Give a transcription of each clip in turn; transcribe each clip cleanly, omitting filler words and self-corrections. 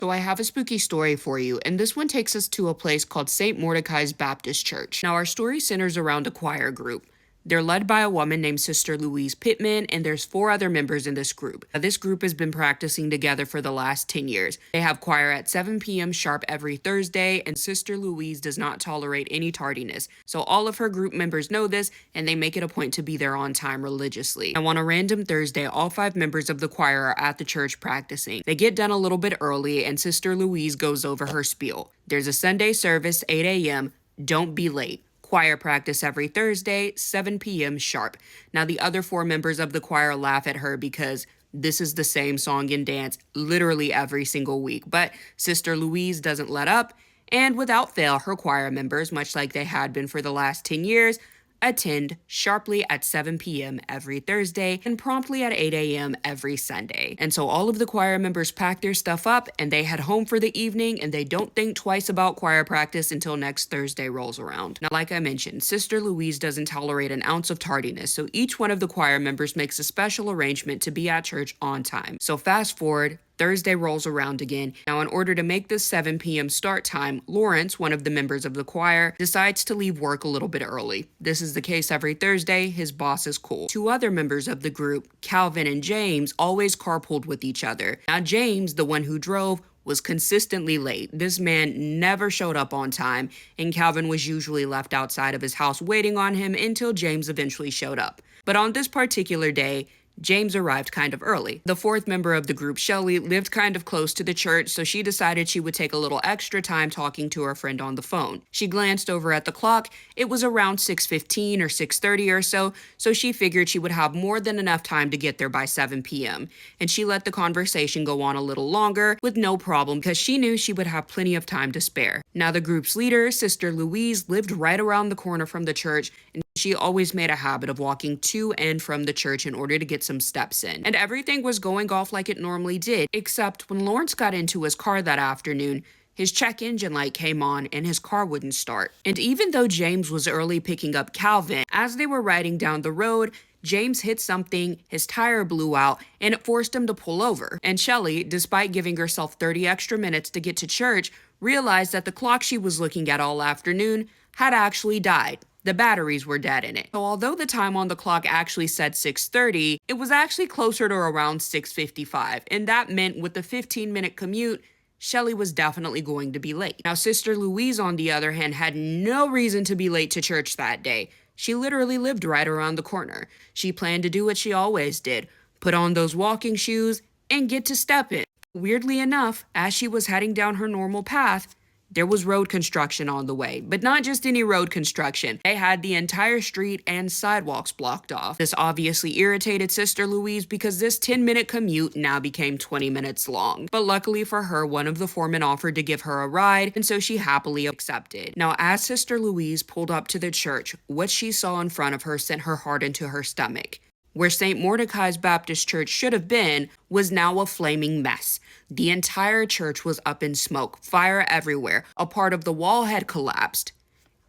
So I have a spooky story for you, and this one takes us to a place called St. Mordecai's Baptist Church. Now, our story centers around a choir group. They're led by a woman named Sister Louise Pittman, and there's 4 other members in this group. Now, this group has been practicing together for the last 10 years. They have choir at 7 p.m. sharp every Thursday, and Sister Louise does not tolerate any tardiness. So all of her group members know this, and they make it a point to be there on time religiously. Now, on a random Thursday, all 5 members of the choir are at the church practicing. They get done a little bit early, and Sister Louise goes over her spiel. There's a Sunday service, 8 a.m. Don't be late. Choir practice every Thursday, 7 p.m. sharp. Now, the other 4 members of the choir laugh at her because this is the same song and dance literally every single week. But Sister Louise doesn't let up, and without fail, her choir members, much like they had been for the last 10 years, attend sharply at 7 p.m. every Thursday and promptly at 8 a.m. every Sunday. And so all of the choir members pack their stuff up and they head home for the evening, and they don't think twice about choir practice until next Thursday rolls around. Now, like I mentioned, Sister Louise doesn't tolerate an ounce of tardiness, so each one of the choir members makes a special arrangement to be at church on time. So fast forward, Thursday rolls around again. Now, in order to make this 7 p.m. start time, Lawrence, one of the members of the choir, decides to leave work a little bit early. This is the case every Thursday. His boss is cool. 2 other members of the group, Calvin and James, always carpooled with each other. Now, James, the one who drove, was consistently late. This man never showed up on time, and Calvin was usually left outside of his house waiting on him until James eventually showed up. But on this particular day, James arrived kind of early. The 4th member of the group, Shelly, lived kind of close to the church, so she decided she would take a little extra time talking to her friend on the phone. She glanced over at the clock. It was around 6:15 or 6:30 or so she figured she would have more than enough time to get there by 7 p.m. And she let the conversation go on a little longer with no problem because she knew she would have plenty of time to spare. Now, the group's leader, Sister Louise, lived right around the corner from the church, and she always made a habit of walking to and from the church in order to get some steps in. And everything was going off like it normally did, except when Lawrence got into his car that afternoon, his check engine light came on and his car wouldn't start. And even though James was early picking up Calvin, as they were riding down the road, James hit something, his tire blew out, and it forced him to pull over. And Shelly, despite giving herself 30 extra minutes to get to church, realized that the clock she was looking at all afternoon had actually died. The batteries were dead in it. So although the time on the clock actually said 6:30, it was actually closer to around 6:55. And that meant with the 15-minute commute, Shelly was definitely going to be late. Now, Sister Louise, on the other hand, had no reason to be late to church that day. She literally lived right around the corner. She planned to do what she always did, put on those walking shoes and get to stepping. Weirdly enough, as she was heading down her normal path, there was road construction on the way, but not just any road construction. They had the entire street and sidewalks blocked off. This obviously irritated Sister Louise because this 10-minute commute now became 20 minutes long. But luckily for her, one of the foremen offered to give her a ride, and so she happily accepted. Now, as Sister Louise pulled up to the church, what she saw in front of her sent her heart into her stomach. Where St. Mordecai's Baptist Church should have been was now a flaming mess. The entire church was up in smoke, fire everywhere. A part of the wall had collapsed,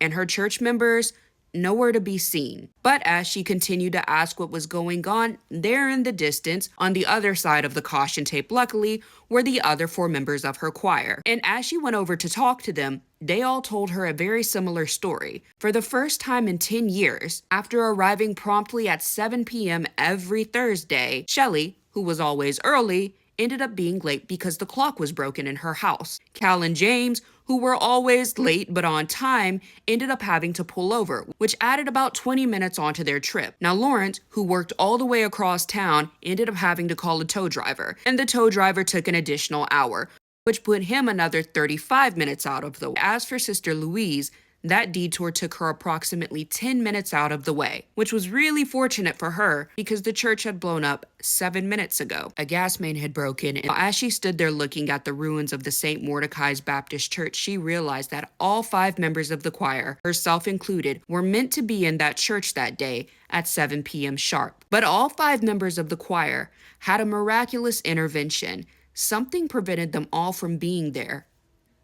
and her church members nowhere to be seen. But as she continued to ask what was going on, there in the distance, on the other side of the caution tape luckily, were the other 4 members of her choir. And as she went over to talk to them, they all told her a very similar story. For the first time in 10 years, after arriving promptly at 7 p.m. every Thursday, Shelly, who was always early, ended up being late because the clock was broken in her house. Cal and James, who were always late but on time, ended up having to pull over, which added about 20 minutes onto their trip. Now, Lawrence, who worked all the way across town, ended up having to call a tow driver, and the tow driver took an additional hour, which put him another 35 minutes out of the way. As for Sister Louise, that detour took her approximately 10 minutes out of the way, which was really fortunate for her because the church had blown up 7 minutes ago. A gas main had broken, and as she stood there looking at the ruins of the St. Mordecai's Baptist Church, she realized that all 5 members of the choir, herself included, were meant to be in that church that day at 7 p.m. sharp. But all 5 members of the choir had a miraculous intervention. Something prevented them all from being there.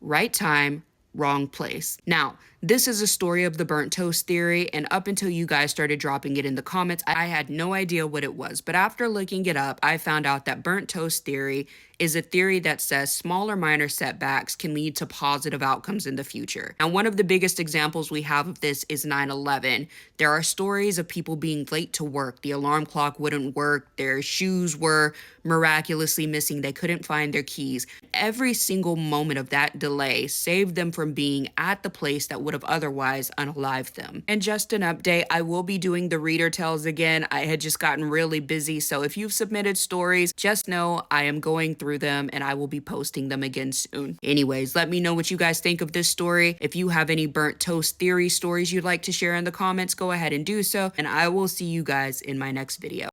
Right time, wrong place. Now, This is a story of the burnt toast theory, and up until you guys started dropping it in the comments, I had no idea what it was. But after looking it up, I found out that burnt toast theory is a theory that says small or minor setbacks can lead to positive outcomes in the future. And one of the biggest examples we have of this is 9/11. There are stories of people being late to work. The alarm clock wouldn't work. Their shoes were miraculously missing. They couldn't find their keys. Every single moment of that delay saved them from being at the place that would have otherwise unalived them. And just an update, I will be doing the reader tells again. I had just gotten really busy, so if you've submitted stories, just know I am going through them and I will be posting them again soon. Anyways, let me know what you guys think of this story. If you have any burnt toast theory stories you'd like to share in the comments, go ahead and do so, and I will see you guys in my next video.